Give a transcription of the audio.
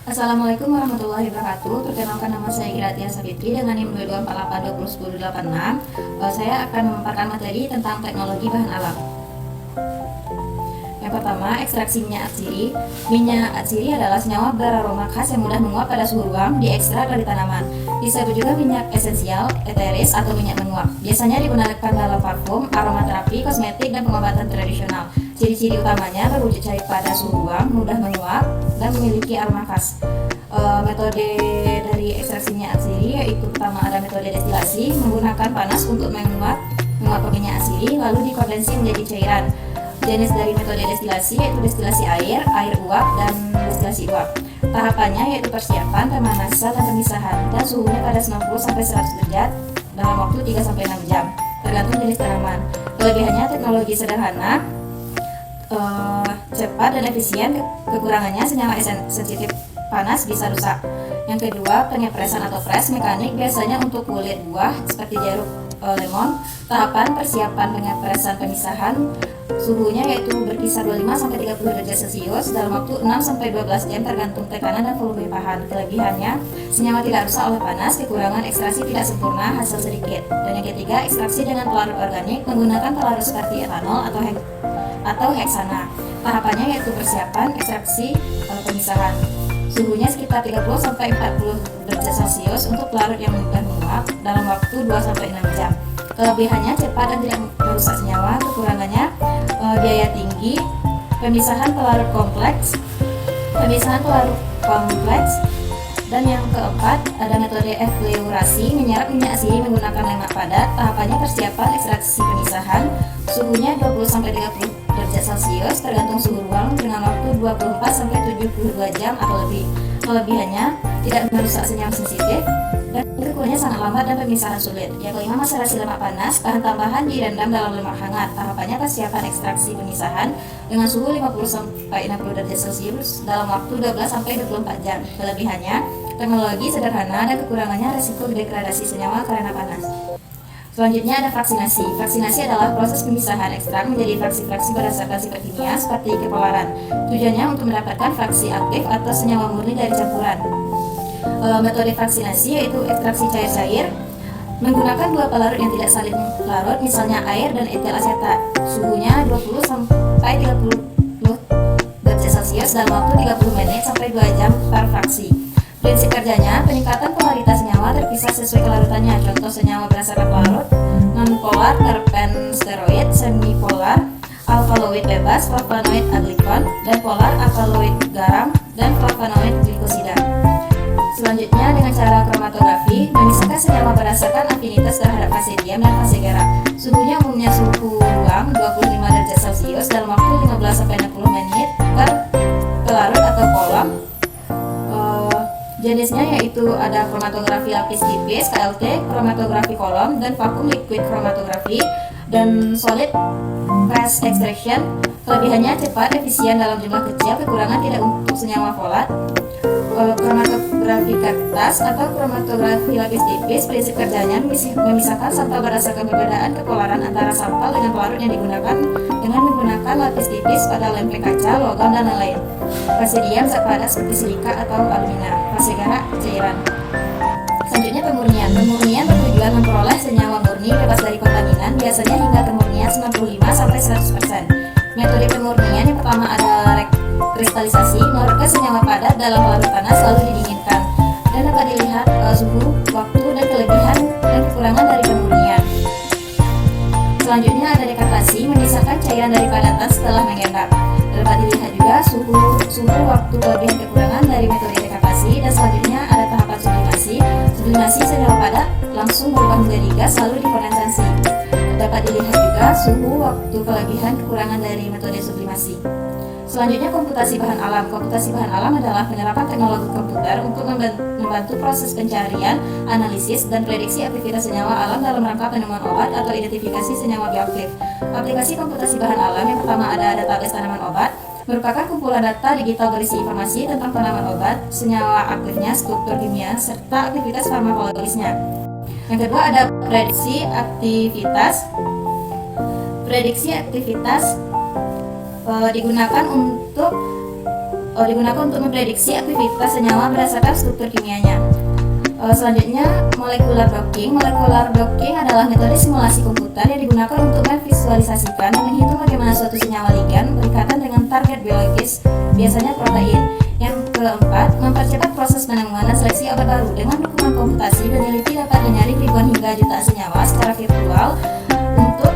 Assalamualaikum warahmatullahi wabarakatuh. Perkenalkan, nama saya Giratia Sabitri dengan NIM 2248201086. Saya akan memaparkan materi tentang teknologi bahan alam. Yang pertama, ekstraksi minyak atsiri. Minyak atsiri adalah senyawa beraroma khas yang mudah menguap pada suhu ruang, diekstrak dari tanaman. Disebut juga minyak esensial, eteris, atau minyak menguap. Biasanya digunakan dalam parfum, aromaterapi, kosmetik, dan pengobatan tradisional. Ciri-ciri utamanya berwujud cair pada suhu ruang, mudah menguap, dan memiliki aroma khas. Metode dari ekstraksi minyak atsiri yaitu pertama ada metode destilasi, menggunakan panas untuk menguapkan minyak atsiri, lalu dikondensi menjadi cairan. Jenis dari metode destilasi yaitu destilasi air, air uap, dan destilasi uap. Tahapannya yaitu persiapan, pemanasan, dan pemisahan, dan suhunya pada 90-100 derajat dalam waktu 3-6 jam, tergantung jenis tanaman. Kelebihannya teknologi sederhana, cepat dan efisien. Kekurangannya senyawa sensitif panas bisa rusak. Yang kedua, pengepresan atau press mekanik, biasanya untuk kulit buah seperti jeruk, lemon. Tahapan persiapan, pengepresan, pemisahan, suhunya yaitu berkisar 25-30 derajat Celcius dalam waktu 6-12 jam tergantung tekanan dan volume bahan. Kelebihannya, senyawa tidak rusak oleh panas. Kekurangan, ekstraksi tidak sempurna, hasil sedikit. Dan yang ketiga, ekstraksi dengan pelarut organik menggunakan pelarut seperti etanol atau heksana. Tahapannya yaitu persiapan, ekstraksi, pemisahan. Suhunya sekitar 30-40 derajat Celcius untuk pelarut yang mudah menguap dalam waktu 2-6 jam. Kelebihannya cepat dan tidak merusak senyawa. Kekurangannya biaya tinggi. Pemisahan pelarut kompleks. Dan yang keempat ada metode efleurasi, menyerap minyak atsiri menggunakan lemak padat. Tahapannya persiapan, ekstraksi, pemisahan. Suhunya 20-30 derajat Celcius tergantung suhu ruang dengan waktu 24-72 jam atau lebih. Kelebihannya tidak merusak senyawa sensitif dan kekurangannya sangat lambat dan pemisahan sulit. Yang kelima, maserasi lemak panas. Bahan tambahan direndam dalam lemak hangat. Tahapannya persiapan, ekstraksi, pemisahan dengan suhu 50-60 derajat Celcius dalam waktu 12-24 jam. Kelebihannya teknologi sederhana dan kekurangannya resiko degradasi senyawa karena panas. Selanjutnya ada vaksinasi. Vaksinasi adalah proses pemisahan ekstrak menjadi fraksi-fraksi berdasarkan sifat kimia seperti kepolaran. Tujuannya untuk mendapatkan fraksi aktif atau senyawa murni dari campuran. Metode vaksinasi yaitu ekstraksi cair-cair menggunakan dua pelarut yang tidak saling larut, misalnya air dan etil asetat. Suhunya 20-30 derajat Celcius dalam waktu 30 menit sampai 2 jam per fraksi. Prinsip kerjanya, peningkatan polaritas senyawa terpisah sesuai kelarutannya. Contoh senyawa berdasarkan pelarut: nonpolar terpen steroid, semipolar alkaloid bebas, flavonoid aglikon, dan polar alkaloid garam dan flavonoid glikosida. Selanjutnya dengan cara kromatografi, memisahkan senyawa berdasarkan afinitas terhadap fase diam dan fase gerak. Suhunya umumnya suhu ruang 25 derajat Celcius dalam waktu 15-60 menit per pelarut atau kolom. Jenisnya yaitu ada kromatografi lapis tipis (KLT), kromatografi kolom, dan vakum liquid kromatografi, dan solid phase extraction. Kelebihannya cepat, efisien dalam jumlah kecil. Kekurangan tidak untuk senyawa folat. Kromatografi kertas atau kromatografi lapis tipis, prinsip kerjanya memisahkan sampel berdasarkan perbedaan kepolaran antara sampel dengan pelarut yang digunakan dengan menggunakan lapis tipis pada lempeng kaca, logam, dan lain-lain. Fase diam zat padat seperti silika atau alumina. Fase gerak cairan. Selanjutnya pemurnian. Pemurnian bertujuan memperoleh senyawa murni bebas dari kontaminan, biasanya hingga kemurnian 95-100%. Metode pemurnian yang pertama ada kristalisasi, melarutkan senyawa padat dalam pelarut panas lalu didinginkan, dan dapat dilihat suhu, waktu, dan kelebihan dan kekurangan dari pemurnian. Selanjutnya ada dekantasi, memisahkan cairan dari padatan setelah mengendap. Dapat dilihat juga suhu, waktu, kelebihan, kekurangan dari metode dekantasi. Dan selanjutnya ada tahapan sublimasi. Sublimasi senyawa padat langsung berubah menjadi gas lalu dikondensasi. Dapat dilihat juga suhu, waktu, kelebihan, kekurangan dari metode sublimasi. Selanjutnya komputasi bahan alam. Komputasi bahan alam adalah penerapan teknologi komputer untuk membantu proses pencarian, analisis, dan prediksi aktivitas senyawa alam dalam rangka penemuan obat atau identifikasi senyawa bioaktif. Aplikasi komputasi bahan alam yang pertama ada database tanaman obat, merupakan kumpulan data digital berisi informasi tentang tanaman obat, senyawa aktifnya, struktur kimia, serta aktivitas farmakologisnya. Yang kedua ada prediksi aktivitas. Prediksi aktivitas digunakan untuk digunakan untuk memprediksi aktivitas senyawa berdasarkan struktur kimianya. Selanjutnya, molecular docking. Molecular docking adalah metode simulasi komputer yang digunakan untuk memvisualisasikan dan menghitung bagaimana suatu senyawa ligan berikatan dengan target biologis, biasanya protein. Yang keempat, mempercepat proses penemuan dan seleksi obat baru. Dengan dukungan komputasi, peneliti dapat menyaring ribuan hingga jutaan senyawa secara virtual untuk